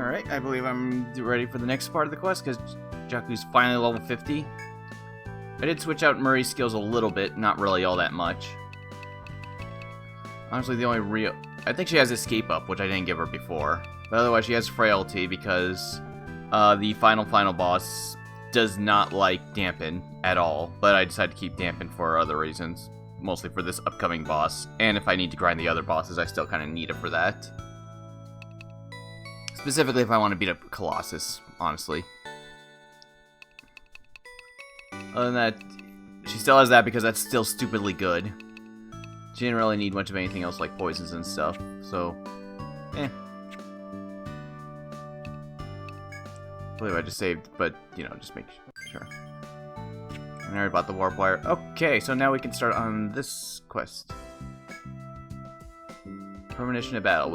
Alright, I believe I'm ready for the next part of the quest, because Jaku's finally level 50. I did switch out Murray's skills a little bit, not really all that much. Honestly, the only real... I think she has Escape up, which I didn't give her before. But otherwise, she has Frailty, because the final boss does not like Dampen at all. But I decided to keep Dampen for other reasons. Mostly for this upcoming boss. And if I need to grind the other bosses, I still kind of need it for that. Specifically if I want to beat up Colossus, honestly. Other than that, she still has that because that's still stupidly good. She didn't really need much of anything else like poisons and stuff, so... I believe I just saved, but, you know, just make sure. And I already bought the warp wire. Okay, so now we can start on this quest. Premonition of battle.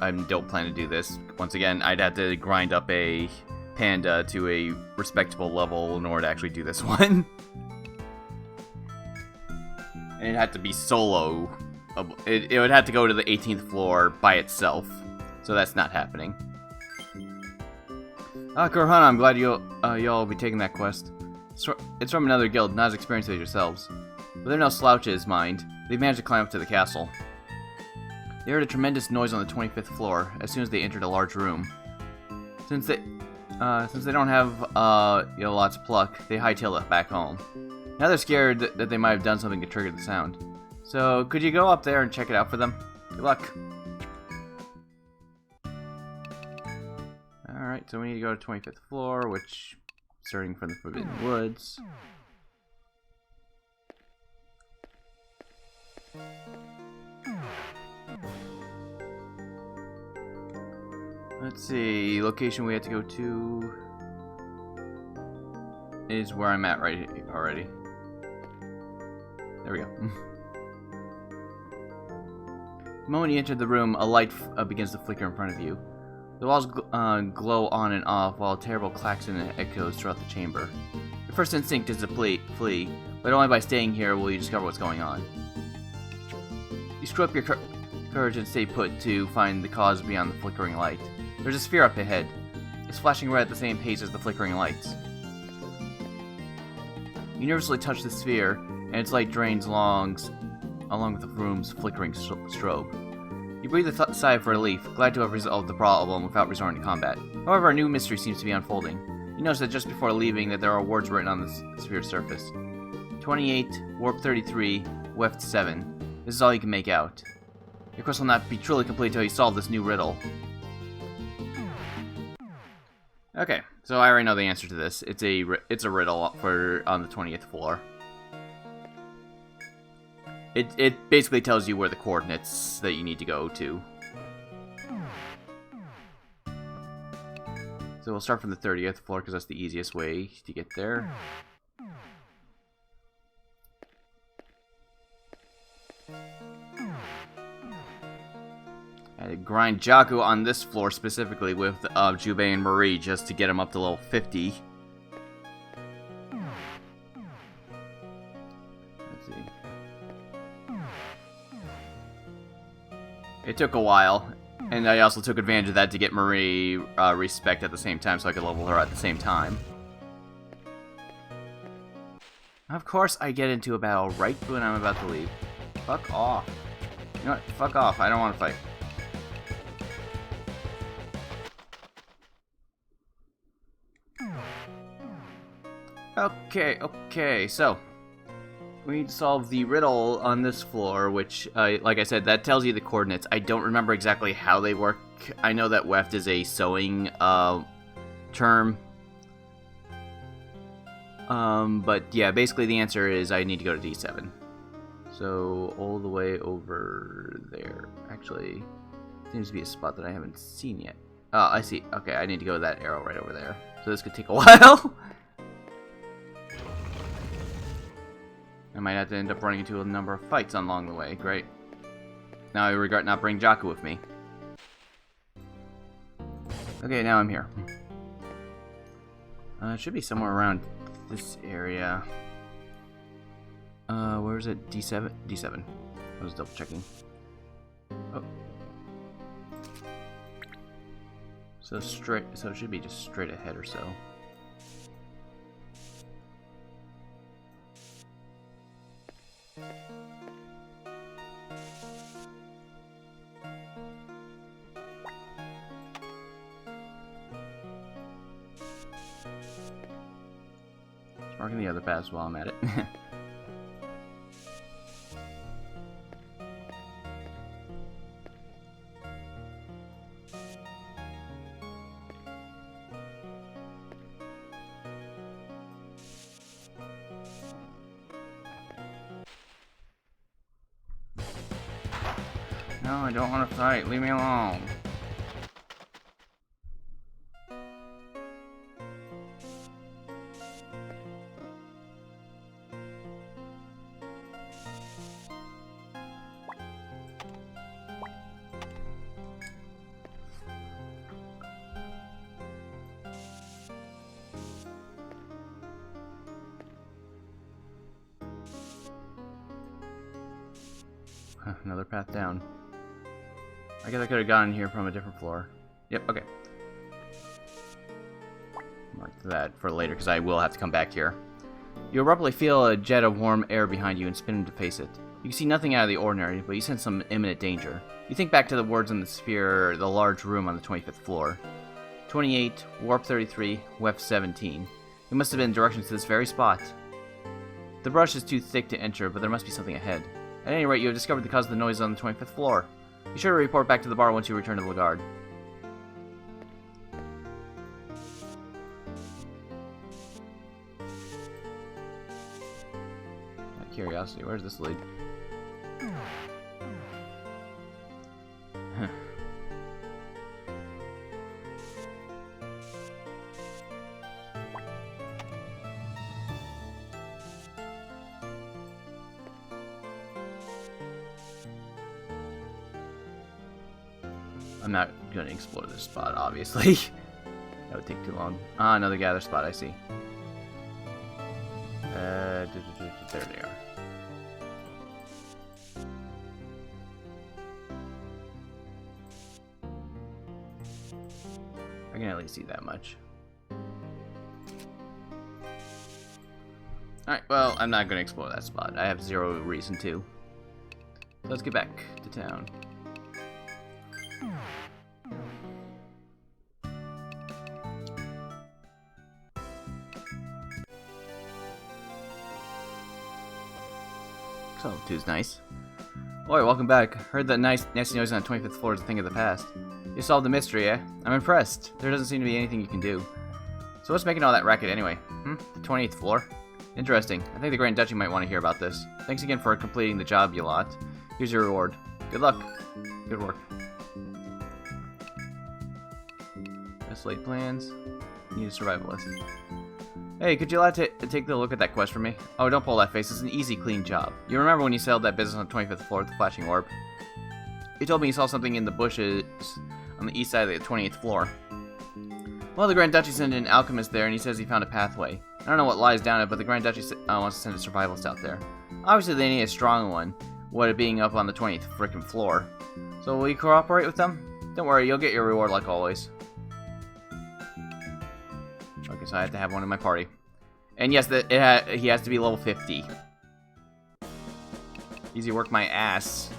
I don't plan to do this. Once again, I'd have to grind up a panda to a respectable level in order to actually do this one. And it had to be solo. It would have to go to the 18th floor by itself. So that's not happening. Kurhana, I'm glad y'all will be taking that quest. It's from another guild, not as experienced as yourselves. But they're no slouches, mind. They've managed to climb up to the castle. They heard a tremendous noise on the 25th floor as soon as they entered a large room. Since they don't have lots of pluck, they hightail it back home. Now they're scared that they might have done something to trigger the sound. So could you go up there and check it out for them? Good luck. Alright, so we need to go to 25th floor, which starting from the Forbidden Woods. Let's see, location we have to go to is where I'm at right already. There we go. The moment you enter the room, a light begins to flicker in front of you. The walls glow on and off while a terrible klaxon echoes throughout the chamber. Your first instinct is to flee, but only by staying here will you discover what's going on. You screw up your courage and stay put to find the cause beyond the flickering light. There's a sphere up ahead. It's flashing red at the same pace as the flickering lights. You nervously touch the sphere, and its light drains along with the room's flickering strobe. You breathe a sigh of relief, glad to have resolved the problem without resorting to combat. However, a new mystery seems to be unfolding. You notice that just before leaving that there are words written on the sphere's surface. 28, Warp 33, Weft 7. This is all you can make out. Your quest will not be truly complete until you solve this new riddle. Okay, so I already know the answer to this. It's a riddle for on the 20th floor. It basically tells you where the coordinates that you need to go to. So we'll start from the 30th floor because that's the easiest way to get there. I grind Jaku on this floor specifically with Jubei and Marie just to get him up to level 50. Let's see. It took a while, and I also took advantage of that to get Marie respect at the same time so I could level her at the same time. Of course I get into a battle right when I'm about to leave. Fuck off. You know what? Fuck off. I don't want to fight. Okay, so we need to solve the riddle on this floor, which, like I said, that tells you the coordinates. I don't remember exactly how they work. I know that weft is a sewing term. But yeah, basically the answer is I need to go to D7. So, all the way over there. Actually, seems to be a spot that I haven't seen yet. Oh, I see. Okay, I need to go to that arrow right over there. So this could take a while. I might have to end up running into a number of fights along the way. Great. Now I regret not bringing Jaku with me. Okay, now I'm here. It should be somewhere around this area. Where is it? D7? D7. I was double checking. Oh. So straight, so it should be just straight ahead or so. Just marking the other paths while I'm at it. No, I don't want to fight. Leave me alone. Another path down. I guess I could have gotten here from a different floor. Yep, okay. Mark that for later, because I will have to come back here. You abruptly feel a jet of warm air behind you and spin to face it. You can see nothing out of the ordinary, but you sense some imminent danger. You think back to the words on the sphere, the large room on the 25th floor. 28, warp 33, weft 17. It must have been directions to this very spot. The brush is too thick to enter, but there must be something ahead. At any rate, you have discovered the cause of the noise on the 25th floor. Be sure to report back to the bar once you return to the guard. Out of curiosity, where's this lead? I'm not going to explore this spot, obviously. That would take too long. Ah, another gather spot, I see. There they are. I can at least see that much. Alright, well, I'm not going to explore that spot. I have zero reason to. So let's get back to town. Solitude's nice. Oi, welcome back. Heard that nasty noise on the 25th floor is a thing of the past. You solved the mystery, eh? I'm impressed. There doesn't seem to be anything you can do. So what's making all that racket anyway? The 28th floor? Interesting. I think the Grand Duchy might want to hear about this. Thanks again for completing the job, you lot. Here's your reward. Good luck. Good work. Best laid plans. Need a survivalist. Hey, could you take a look at that quest for me? Oh, don't pull that face. It's an easy, clean job. You remember when you sailed that business on the 25th floor with the flashing orb? You told me you saw something in the bushes on the east side of the 28th floor. Well, the Grand Duchy sent an alchemist there, and he says he found a pathway. I don't know what lies down it, but the Grand Duchy wants to send a survivalist out there. Obviously, they need a strong one, what it being up on the 20th frickin' floor. So will you cooperate with them? Don't worry, you'll get your reward like always. Okay, so I have to have one in my party. And yes, he has to be level 50. Easy work my ass.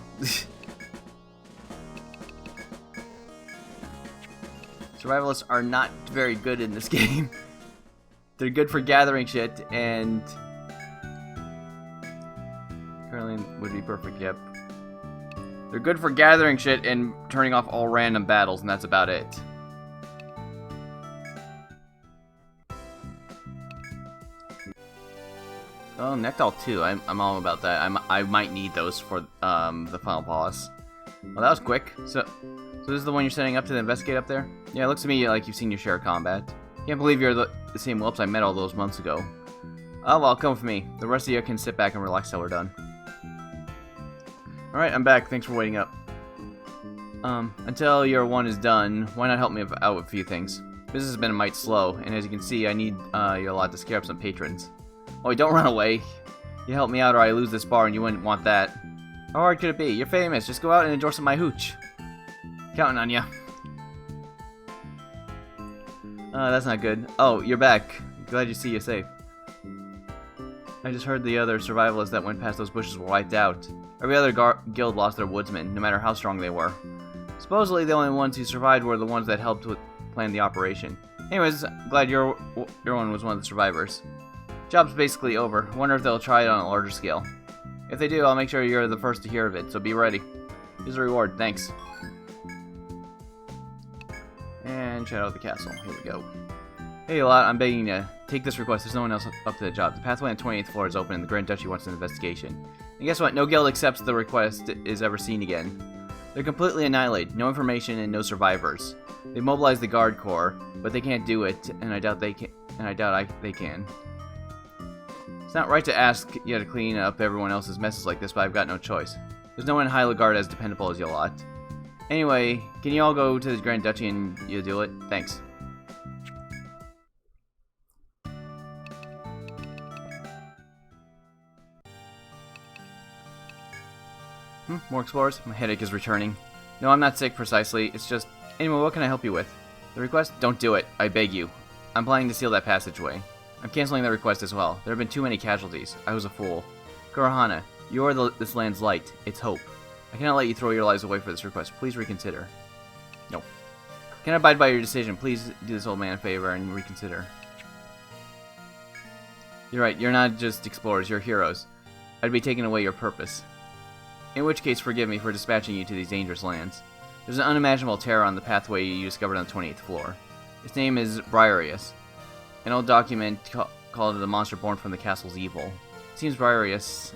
Survivalists are not very good in this game. They're good for gathering shit, and currently would be perfect, yep. They're good for gathering shit and turning off all random battles, and that's about it. Oh, Nectal 2. I'm all about that. I might need those for the final boss. Well, that was quick. So this is the one you're setting up to investigate up there? Yeah, it looks to me like you've seen your share of combat. Can't believe you're the same whelps I met all those months ago. Oh, well, come with me. The rest of you can sit back and relax till we're done. Alright, I'm back. Thanks for waiting up. Until your one is done, why not help me out with a few things? Business has been a mite slow, and as you can see, I need your lot to scare up some patrons. Oh, don't run away. You help me out or I lose this bar and you wouldn't want that. How hard could it be? You're famous. Just go out and enjoy some of my hooch. Counting on ya. That's not good. Oh, you're back. Glad you see you safe. I just heard the other survivalists that went past those bushes were wiped out. Every other guild lost their woodsmen, no matter how strong they were. Supposedly, the only ones who survived were the ones that helped plan the operation. Anyways, glad your one was one of the survivors. Job's basically over. Wonder if they'll try it on a larger scale. If they do, I'll make sure you're the first to hear of it, so be ready. Here's a reward, thanks. And check out the castle. Here we go. Hey, Lot, I'm begging you, take this request. There's no one else up to the job. The pathway on the 28th floor is open and the Grand Duchy wants an investigation. And guess what? No guild accepts the request is ever seen again. They're completely annihilated. No information and no survivors. They mobilized the guard corps, but they can't do it, and I doubt they can. They can. It's not right to ask you to clean up everyone else's messes like this, but I've got no choice. There's no one in High Guard as dependable as you lot. Anyway, can you all go to the Grand Duchy and you'll do it? Thanks. More explorers? My headache is returning. No, I'm not sick precisely. It's just... Anyway, what can I help you with? The request? Don't do it. I beg you. I'm planning to seal that passageway. I'm canceling the request as well. There have been too many casualties. I was a fool. Kurahana, you are this land's light. Its hope. I cannot let you throw your lives away for this request. Please reconsider. No. Can I abide by your decision? Please do this old man a favor and reconsider. You're right. You're not just explorers. You're heroes. I'd be taking away your purpose. In which case, forgive me for dispatching you to these dangerous lands. There's an unimaginable terror on the pathway you discovered on the 28th floor. Its name is Briarious. An old document called it the monster born from the castle's evil. It seems Briarious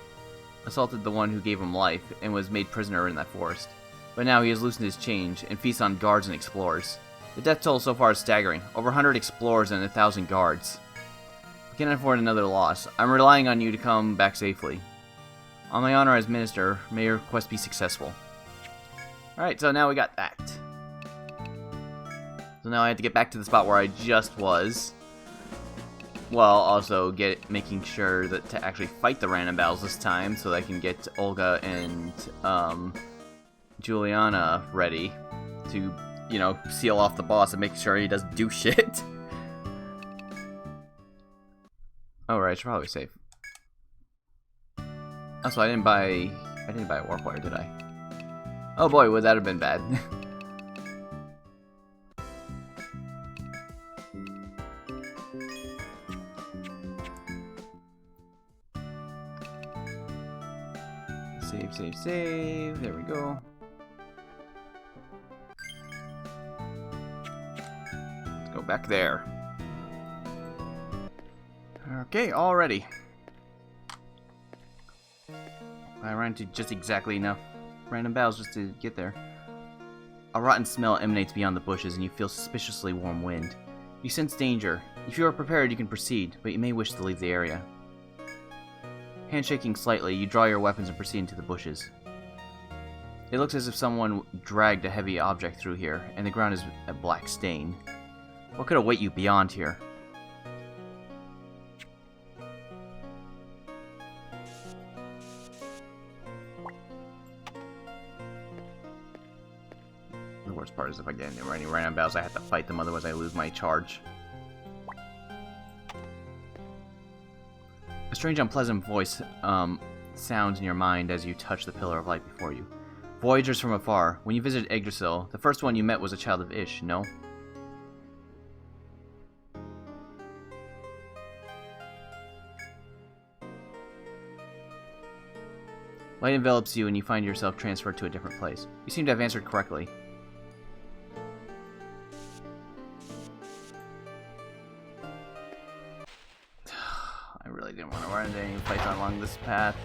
assaulted the one who gave him life and was made prisoner in that forest. But now he has loosened his chains and feasts on guards and explorers. The death toll so far is staggering. Over 100 explorers and 1,000 guards. We cannot afford another loss. I'm relying on you to come back safely. On my honor as minister, may your quest be successful. Alright, so now we got that. So now I have to get back to the spot where I just was. While also making sure that to actually fight the random battles this time, so that I can get Olga and Juliana ready to, you know, seal off the boss and make sure he doesn't do shit. Alright, I should probably save. Also, I didn't buy a warp wire, did I? Oh boy, would that have been bad. Save. There we go. Let's go back there. Okay, already. I ran into just exactly enough random battles just to get there. A rotten smell emanates beyond the bushes, and you feel suspiciously warm wind. You sense danger. If you are prepared, you can proceed, but you may wish to leave the area. Handshaking slightly, you draw your weapons and proceed into the bushes. It looks as if someone dragged a heavy object through here, and the ground is a black stain. What could await you beyond here? The worst part is if I get into any random battles, I have to fight them, otherwise I lose my charge. A strange, unpleasant voice sounds in your mind as you touch the pillar of light before you. Voyagers from afar. When you visited Yggdrasil, the first one you met was a child of Ish, no? Light envelops you and you find yourself transferred to a different place. You seem to have answered correctly. I really didn't want to run into any fights along this path.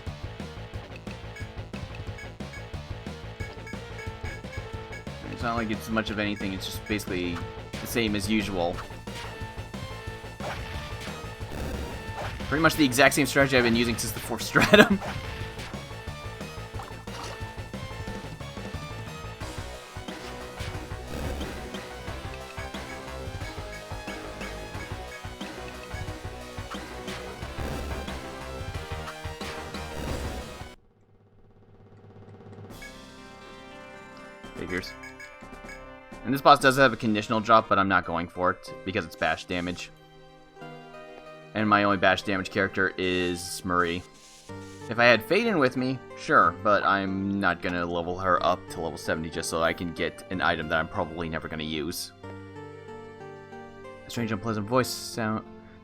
It's not like it's much of anything, it's just basically the same as usual. Pretty much the exact same strategy I've been using since the 4th stratum. Figures. And this boss does have a conditional drop, but I'm not going for it because it's bash damage. And my only bash damage character is Marie. If I had Faden with me, sure, but I'm not going to level her up to level 70 just so I can get an item that I'm probably never going to use. A strange unpleasant voice sounds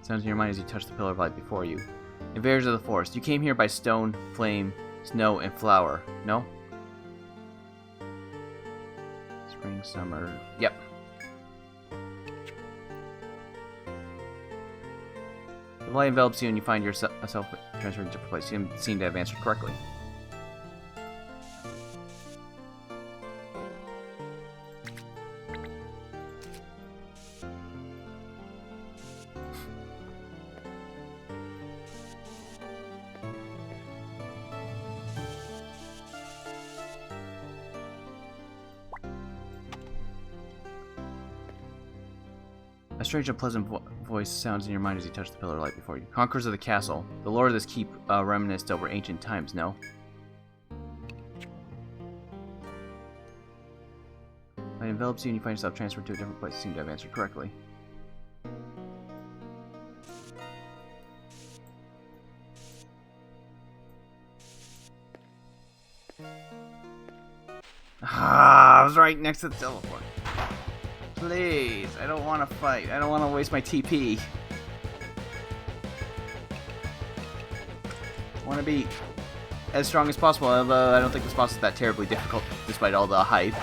in your mind as you touch the pillar of light before you. Invaders of the forest, you came here by stone, flame, snow, and flower, no? Spring, summer, yep. The light envelops you and you find yourself transferred to a different place. You seem to have answered correctly. A strange unpleasant voice sounds in your mind as you touch the pillar of light before you. Conquerors of the castle. The lore of this keep reminisced over ancient times, no? Light envelops you and you find yourself transferred to a different place. You seem to have answered correctly. Ah, I was right next to the teleport. Please, I don't want to fight. I don't want to waste my TP. I want to be as strong as possible, although I don't think this boss is that terribly difficult, despite all the hype.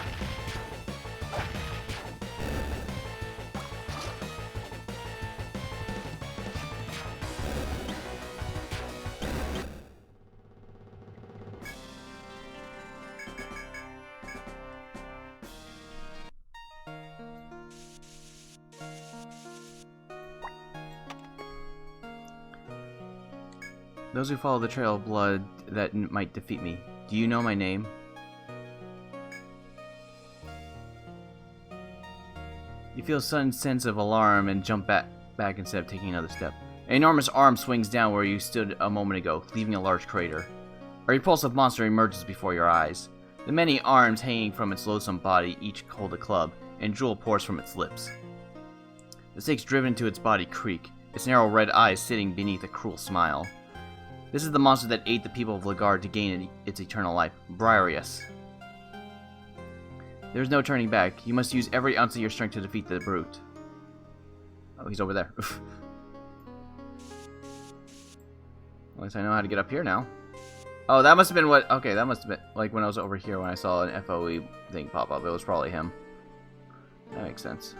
Those who follow the trail of blood that might defeat me. Do you know my name? You feel a sudden sense of alarm and jump back instead of taking another step. An enormous arm swings down where you stood a moment ago, leaving a large crater. A repulsive monster emerges before your eyes. The many arms hanging from its loathsome body each hold a club, and drool pours from its lips. The stakes driven into its body creak, its narrow red eyes sitting beneath a cruel smile. This is the monster that ate the people of Lagard to gain its eternal life, Briarious. There is no turning back. You must use every ounce of your strength to defeat the brute. Oh, he's over there. At least I know how to get up here now. Oh, that must have been what... Okay, that must have been like when I was over here when I saw an FOE thing pop up. It was probably him. That makes sense.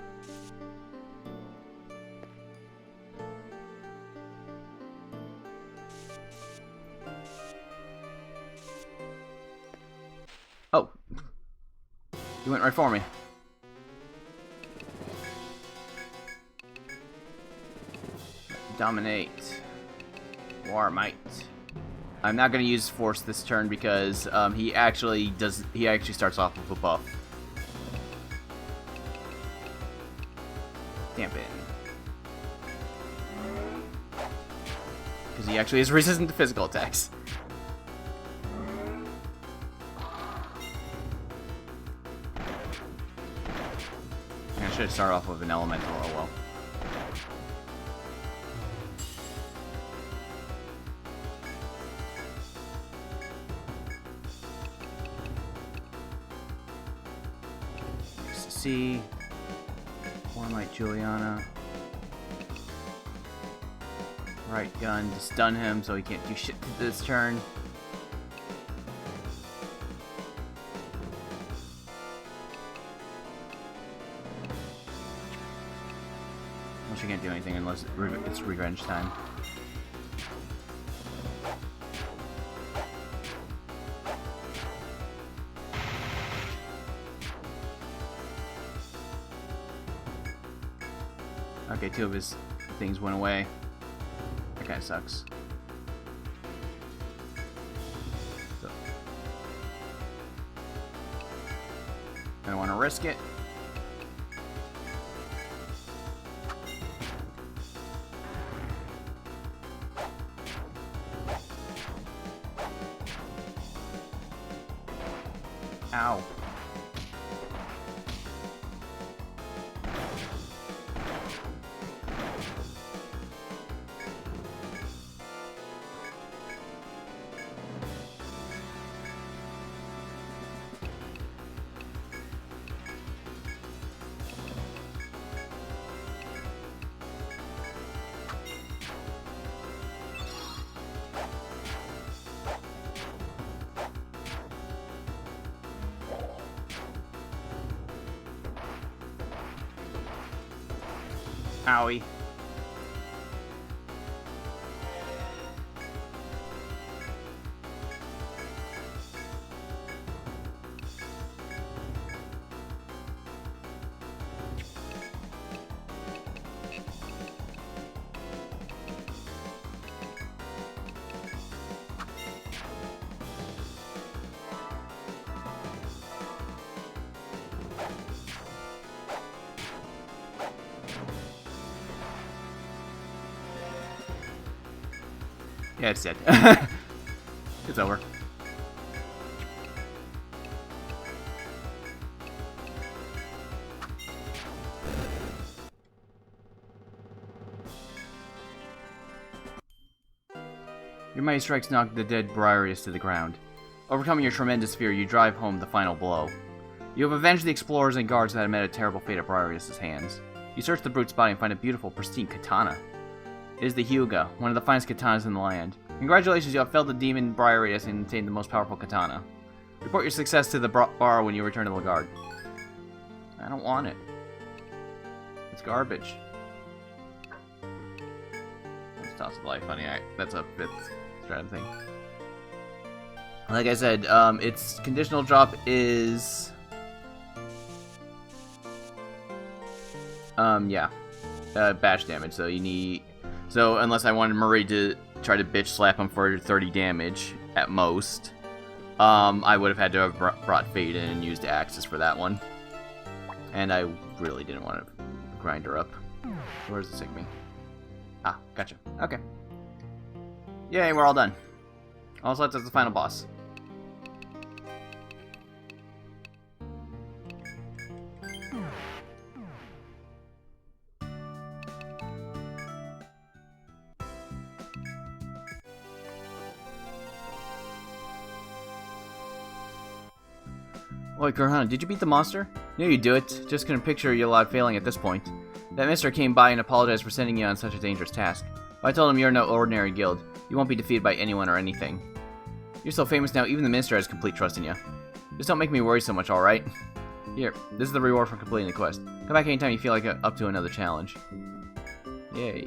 Oh. You went right for me. Dominate. War might. I'm not going to use force this turn because he actually starts off with a buff. Dampen. Because he actually is resistant to physical attacks. I should start off with an elemental, oh well. Nice to see. One like Juliana. Right gun to stun him so he can't do shit this turn. She can't do anything unless it's revenge time. Okay, 2 of his things went away. That kinda sucks. So, I don't want to risk it. Ow. Owie. Yeah, it's dead. It's over. Your mighty strikes knock the dead Briarious to the ground. Overcoming your tremendous fear, you drive home the final blow. You have avenged the explorers and guards that had met a terrible fate at Briarious' hands. You search the brute's body and find a beautiful, pristine katana. It is the Hyuga, one of the finest katanas in the land. Congratulations, you have felled the demon Briarious and obtained the most powerful katana. Report your success to the bar when you return to the guard. I don't want it. It's garbage. Let's toss the life, honey. That's a 5th strat thing. Like I said, its conditional drop is... bash damage, so you need... So, unless I wanted Marie to try to bitch slap him for 30 damage, at most, I would have had to have brought Fade in and used Axis for that one. And I really didn't want to grind her up. Where does this take me? Ah, gotcha. Okay. Yay, we're all done. All that's left is the final boss. Oi, Kurhana, did you beat the monster? Knew you'd do it. Just couldn't picture you allowed failing at this point. That mister came by and apologized for sending you on such a dangerous task. But I told him you're no ordinary guild. You won't be defeated by anyone or anything. You're so famous now, even the minister has complete trust in you. Just don't make me worry so much, alright? Here, this is the reward for completing the quest. Come back anytime you feel like up to another challenge. Yay.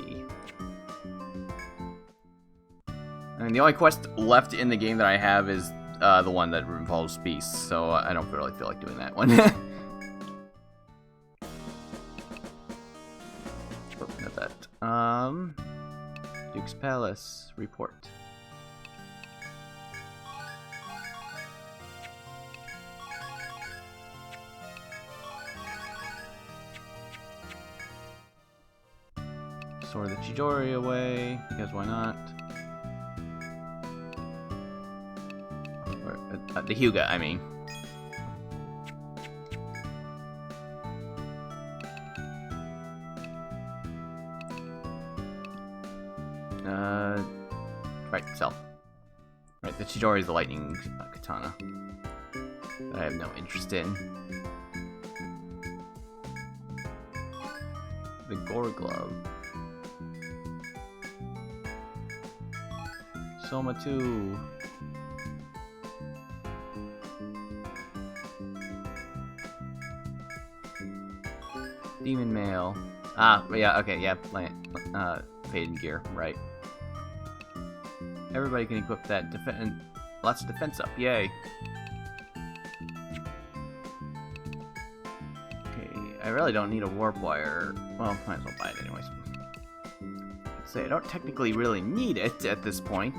I mean, the only quest left in the game that I have is the one that involves beasts, so I don't really feel like doing that one. Not that. Duke's Palace report. Store the Chidori away, because why not? The Hyuga, I mean. Right, sell. Right, the Chidori is the lightning katana that I have no interest in. The Gore Glove. Soma 2. Demon Mail. Ah, yeah, okay, yeah, Faded Gear, right. Everybody can equip that lots of defense up, yay. Okay, I really don't need a warp wire. Well, might as well buy it anyways. I'd say I don't technically really need it at this point,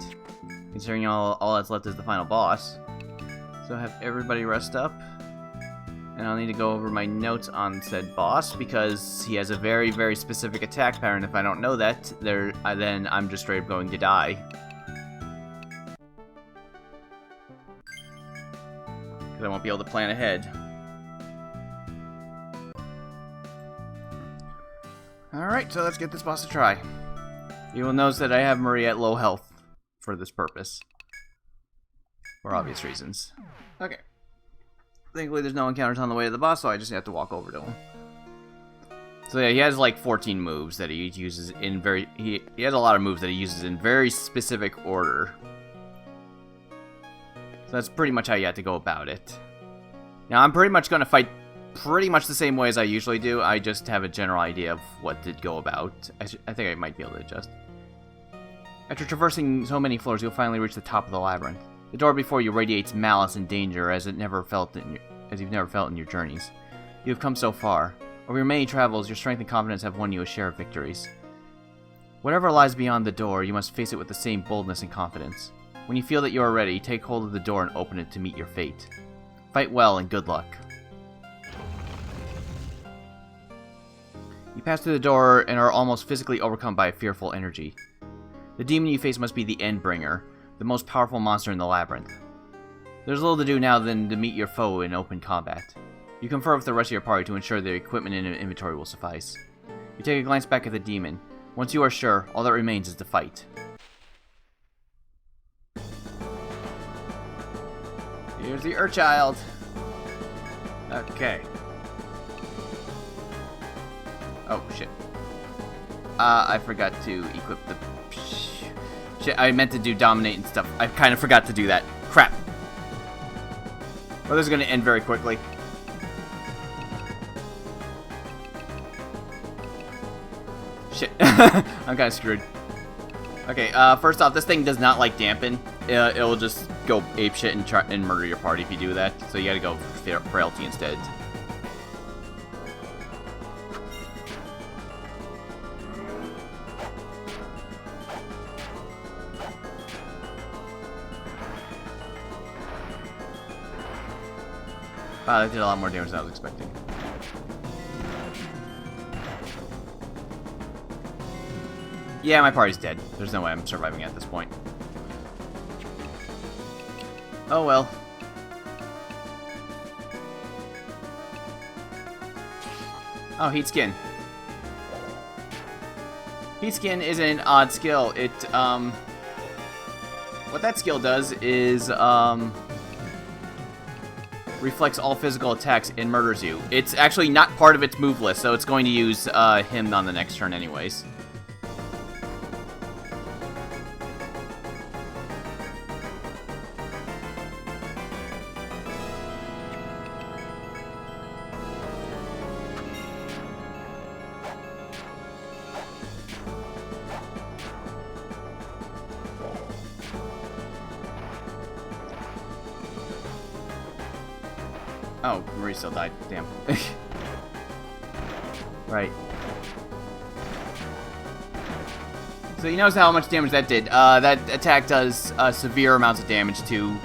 considering all that's left is the final boss. So have everybody rest up. And I'll need to go over my notes on said boss, because he has a very, very specific attack pattern. If I don't know that, then I'm just straight up going to die. Because I won't be able to plan ahead. Alright, so let's get this boss a try. You will notice that I have Marie at low health for this purpose. For obvious reasons. Okay. Thankfully, there's no encounters on the way to the boss, so I just have to walk over to him. So yeah, he has like 14 moves that he uses in he has a lot of moves that he uses in very specific order. So that's pretty much how you have to go about it. Now, I'm pretty much going to fight pretty much the same way as I usually do. I just have a general idea of what to go about. I think I might be able to adjust. After traversing so many floors, you'll finally reach the top of the labyrinth. The door before you radiates malice and danger as you've never felt in your journeys. You have come so far. Over your many travels, your strength and confidence have won you a share of victories. Whatever lies beyond the door, you must face it with the same boldness and confidence. When you feel that you are ready, take hold of the door and open it to meet your fate. Fight well and good luck. You pass through the door and are almost physically overcome by a fearful energy. The demon you face must be the Endbringer, the most powerful monster in the labyrinth. There's little to do now than to meet your foe in open combat. You confer with the rest of your party to ensure their equipment and inventory will suffice. You take a glance back at the demon. Once you are sure, all that remains is to fight. Here's the Urchild. Okay. Oh, shit. I forgot to equip the... Shit, I meant to do dominate and stuff. I kind of forgot to do that. Crap. Well, this is going to end very quickly. Shit. I'm kind of screwed. Okay, first off, this thing does not like dampen. It'll just go apeshit and try and murder your party if you do that. So you gotta go frailty instead. Wow, that did a lot more damage than I was expecting. Yeah, my party's dead. There's no way I'm surviving at this point. Oh well. Oh, Heat Skin. Heat Skin is an odd skill. It, what that skill does is, reflects all physical attacks and murders you. It's actually not part of its move list, so it's going to use, him on the next turn anyways. Oh, Marie still died. Damn. Right. So you notice how much damage that did. That attack does severe amounts of damage to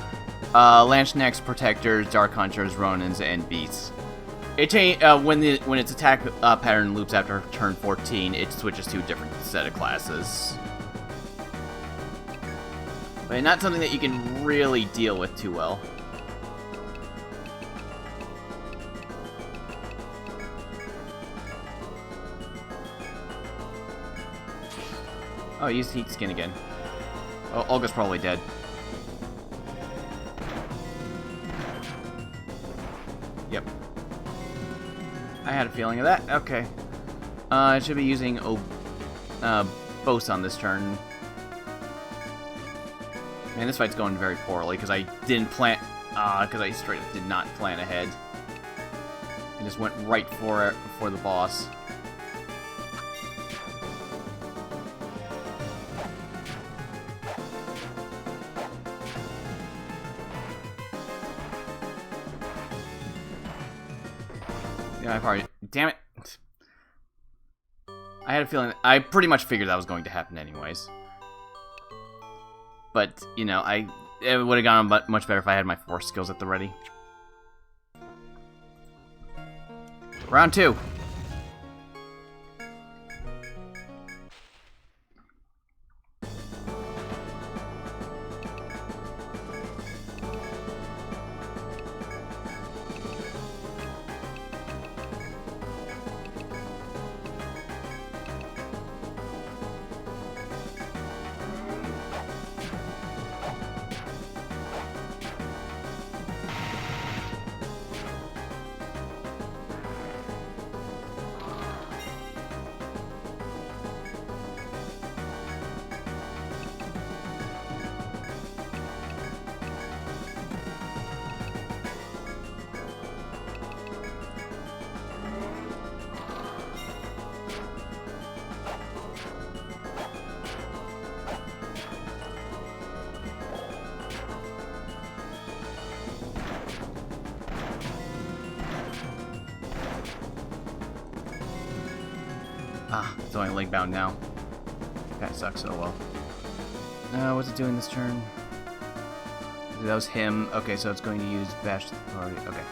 Lanchnecks, Protectors, Dark Hunters, Ronins, and Beasts. It when its attack pattern loops after turn 14, it switches to a different set of classes. But not something that you can really deal with too well. Oh, he used Heat Skin again. Oh, Olga's probably dead. Yep. I had a feeling of that. Okay. I should be using Boast on this turn. Man, this fight's going very poorly because I didn't plan... because I straight up did not plan ahead. I just went right for the boss. Yeah, I probably... Damn it. I had a feeling... I pretty much figured that was going to happen anyways. But, you know, it would have gone much better if I had my force skills at the ready. Round 2. Ah, it's only leg bound now. That sucks, oh well. What's it doing this turn? That was him. Okay, so it's going to use bash the party. Okay.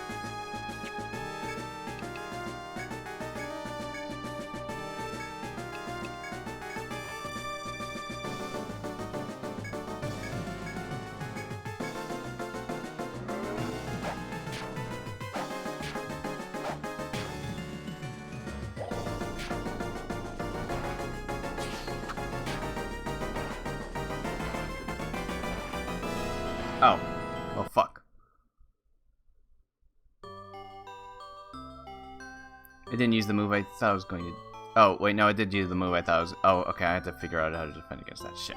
Oh. Oh, fuck. It didn't use the move I thought I was going to... Oh, wait, no, it did use the move I thought I was... Oh, okay, I had to figure out how to defend against that shit.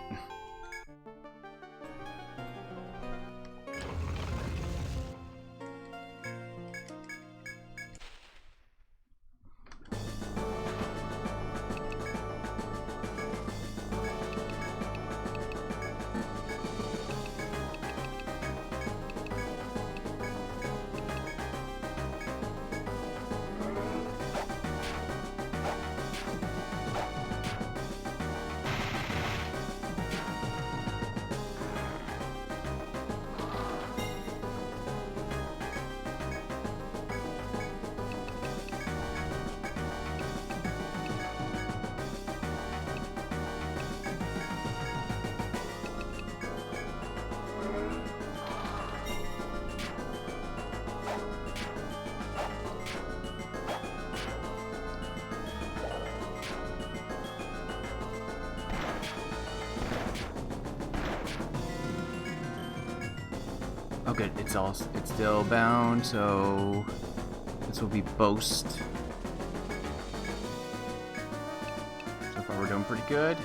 Oh good, it's still bound, so this will be Boast. So far we're doing pretty good.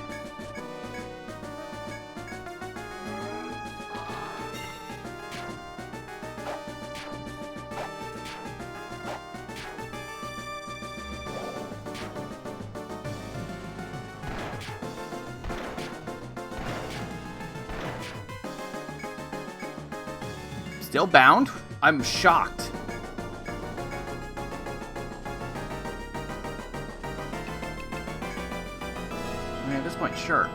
Still bound? I'm shocked. I mean, at this point, sure.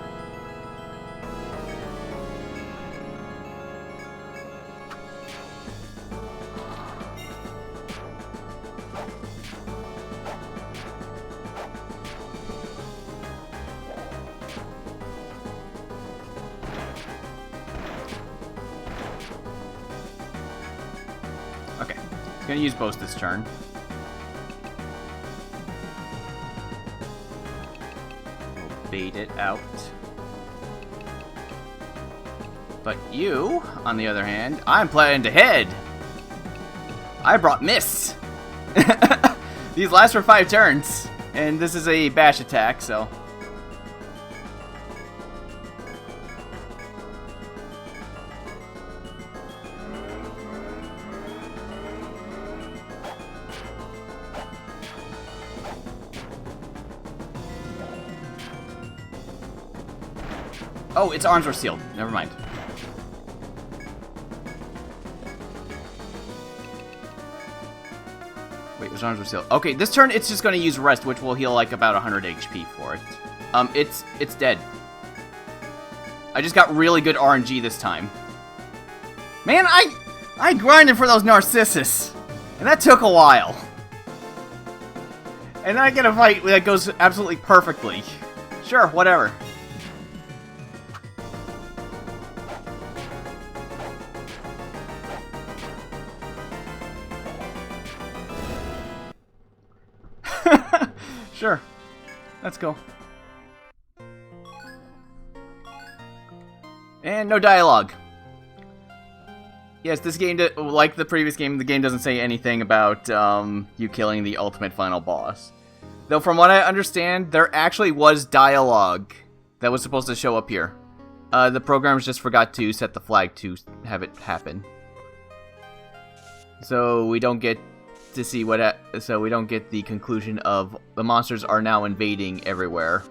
Okay, he's gonna use Boast this turn. We'll bait it out. But you, on the other hand, I'm playing to head. I brought Miss. These last for 5 turns, and this is a bash attack, so. Oh, its arms were sealed. Never mind. Wait, his arms were sealed. Okay, this turn it's just going to use Rest, which will heal like about 100 HP for it. It's dead. I just got really good RNG this time. Man, I grinded for those Narcissus, and that took a while. And then I get a fight that goes absolutely perfectly. Sure, whatever. Sure. Let's go. And no dialogue. Yes, this game, like the previous game, the game doesn't say anything about you killing the ultimate final boss. Though from what I understand, there actually was dialogue that was supposed to show up here. The programmers just forgot to set the flag to have it happen. So we don't get to see what, so we don't get the conclusion of the monsters are now invading everywhere.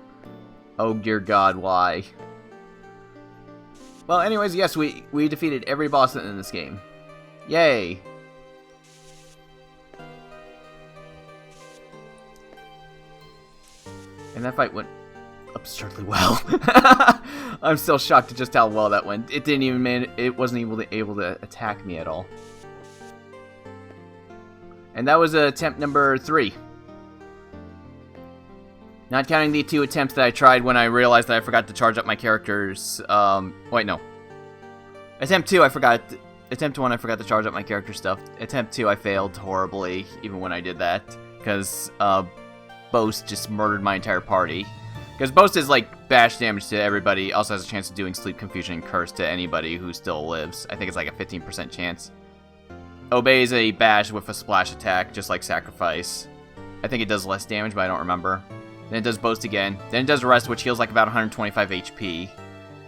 Oh dear God, why? Well, anyways, yes, we defeated every boss in this game. Yay! And that fight went absurdly well. I'm still shocked at just how well that went. It didn't even it wasn't able to attack me at all. And that was attempt number 3. Not counting the 2 attempts that I tried when I realized that I forgot to charge up my characters. Wait, no. Attempt 1, I forgot to charge up my character stuff. Attempt 2, I failed horribly, even when I did that. Because, Boast just murdered my entire party. Because Boast is, like, bash damage to everybody. Also has a chance of doing Sleep, Confusion, and Curse to anybody who still lives. I think it's like a 15% chance. Obey is a bash with a splash attack, just like Sacrifice. I think it does less damage, but I don't remember. Then it does Boast again. Then it does Rest, which heals like about 125 HP.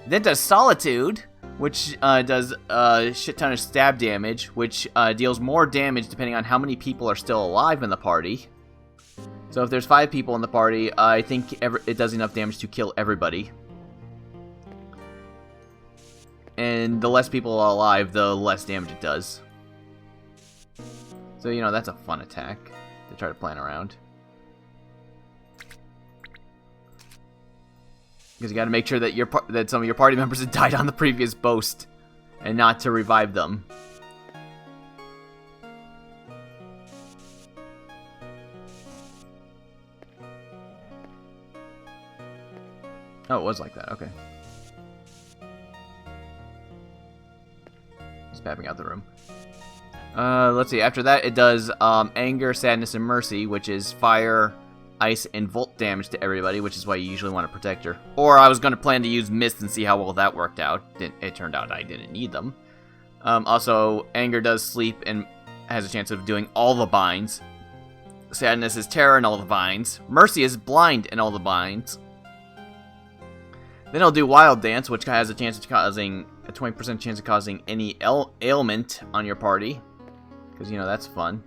Then it does Solitude, which does a shit ton of stab damage, which deals more damage depending on how many people are still alive in the party. So if there's 5 people in the party, I think it does enough damage to kill everybody. And the less people are alive, the less damage it does. So, you know, that's a fun attack to try to plan around. Because you got to make sure that that some of your party members had died on the previous Boast, and not to revive them. Oh, it was like that. Okay. Just mapping out the room. Let's see. After that, it does Anger, Sadness, and Mercy, which is Fire, Ice, and Volt damage to everybody, which is why you usually want to protect her. Or I was going to plan to use Mist and see how well that worked out. It turned out I didn't need them. Also, Anger does Sleep and has a chance of doing all the binds. Sadness is Terror and all the binds. Mercy is Blind and all the binds. Then I'll do Wild Dance, which has a chance of causing a 20% chance of causing any ailment on your party. Because, you know, that's fun.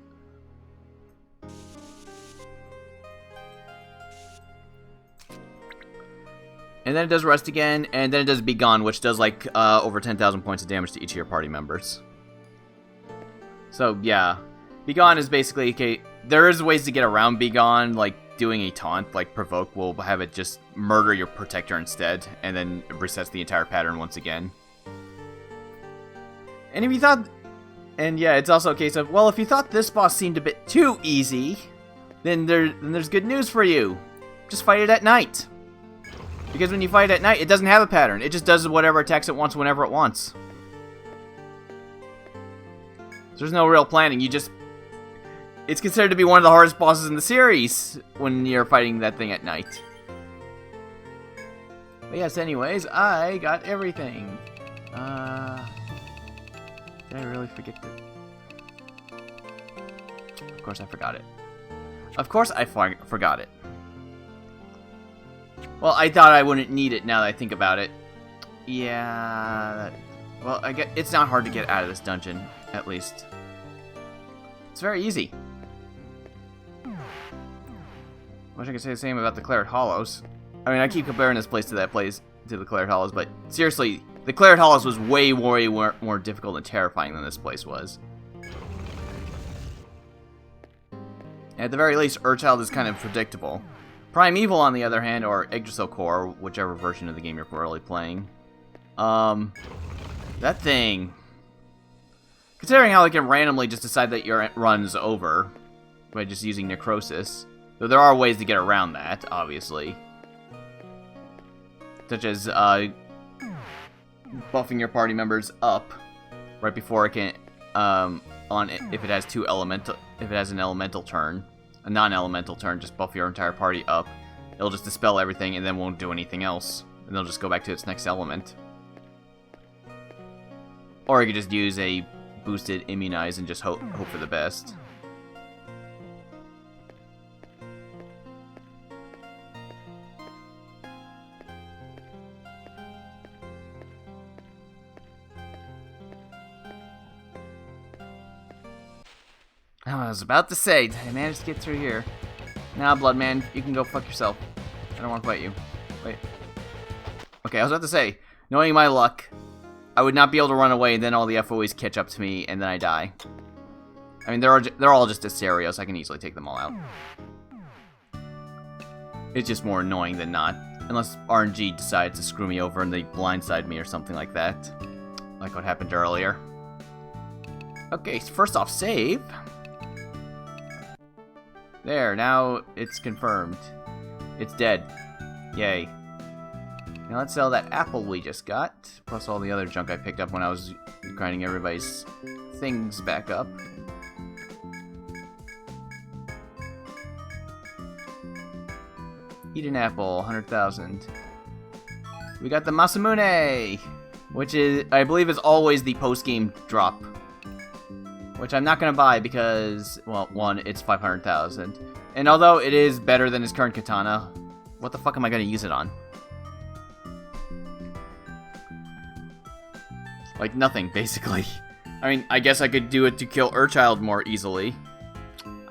And then it does Rest again, and then it does Be Gone, which does, like, over 10,000 points of damage to each of your party members. So, yeah. Be Gone is basically, okay, there is ways to get around Be Gone, like doing a taunt, like Provoke will have it just murder your protector instead, and then resets the entire pattern once again. And if you thought... And yeah, it's also a case of, well, if you thought this boss seemed a bit too easy, then there's good news for you. Just fight it at night. Because when you fight at night, it doesn't have a pattern. It just does whatever attacks it wants whenever it wants. So there's no real planning. You just... It's considered to be one of the hardest bosses in the series when you're fighting that thing at night. But yes, anyways, I got everything. Did I really forget that? Of course I forgot it. Of course I forgot it. Well, I thought I wouldn't need it now that I think about it. Yeah... Well, I get it's not hard to get out of this dungeon, at least. It's very easy. Wish I could say the same about the Claret Hollows. I mean, I keep comparing this place to that place, to the Claret Hollows, but seriously, the Claret Hollows was way more difficult and terrifying than this place was. At the very least, Urchild is kind of predictable. Primeval, on the other hand, or Yggdrasil Core, whichever version of the game you're currently playing. That thing... Considering how it can randomly just decide that your run's over by just using Necrosis, though there are ways to get around that, obviously. Such as, buffing your party members up right before it can, if it has if it has an elemental turn. A non-elemental turn, just buff your entire party up. It'll just dispel everything and then won't do anything else. And they'll just go back to its next element. Or you could just use a boosted Immunize and just hope for the best. I was about to say, I managed to get through here. Nah, Bloodman, you can go fuck yourself. I don't want to fight you. Wait. Okay, I was about to say, knowing my luck, I would not be able to run away, and then all the FOEs catch up to me, and then I die. I mean, they're all just Asterios, so I can easily take them all out. It's just more annoying than not. Unless RNG decides to screw me over and they blindside me or something like that. Like what happened earlier. Okay, so first off, save. There, now it's confirmed. It's dead. Yay. Now let's sell that apple we just got, plus all the other junk I picked up when I was grinding everybody's things back up. Eat an apple, 100,000. We got the Masamune, which is, I believe, is always the post-game drop. Which I'm not going to buy because, well, one, it's 500,000. And although it is better than his current katana, what the fuck am I going to use it on? Like, nothing, basically. I mean, I guess I could do it to kill Urchild more easily.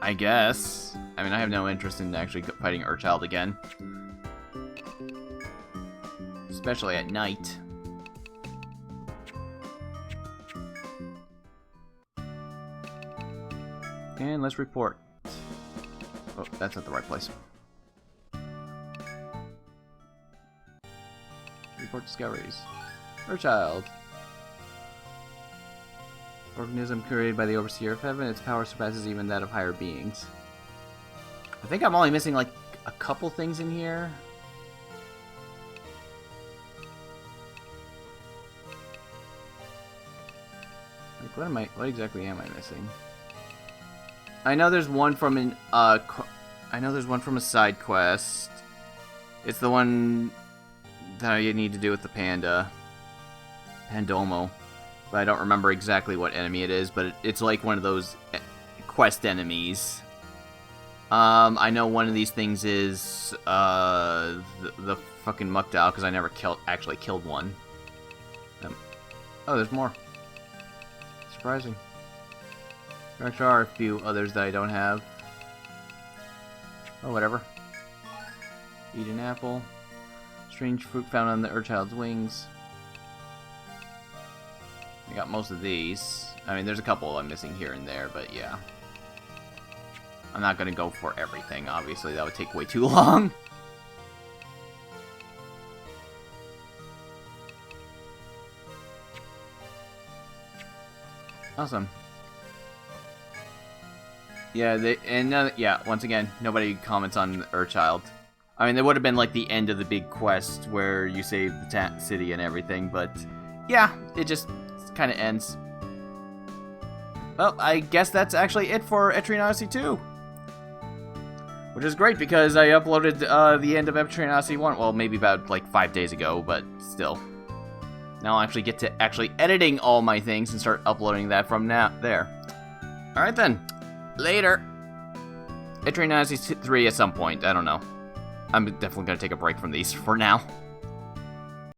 I guess. I mean, I have no interest in actually fighting Urchild again. Especially at night. And let's report. Oh, that's not the right place. Report discoveries. Urchild. Organism created by the Overseer of Heaven. Its power surpasses even that of higher beings. I think I'm only missing like a couple things in here. Like, what exactly am I missing? I know there's one from an I know there's one from a side quest. It's the one that you need to do with the panda, Pandomo, but I don't remember exactly what enemy it is. But it's like one of those quest enemies. I know one of these things is the fucking Mukdal because I never actually killed one. Oh, there's more. Surprising. There actually are a few others that I don't have. Oh, whatever. Eat an apple. Strange fruit found on the Urchild's wings. I got most of these. I mean, there's a couple I'm missing here and there, but yeah. I'm not gonna go for everything, obviously. That would take way too long. Awesome. Yeah, yeah, once again, nobody comments on Urchild. I mean, there would have been like the end of the big quest where you save the city and everything, but yeah, it just kind of ends. Well, I guess that's actually it for Etrian Odyssey 2. Which is great because I uploaded the end of Etrian Odyssey 1, well, maybe about like 5 days ago, but still. Now I'll actually get to editing all my things and start uploading that from there. Alright then. Later. Etrian Odyssey 3 at some point. I don't know. I'm definitely going to take a break from these for now.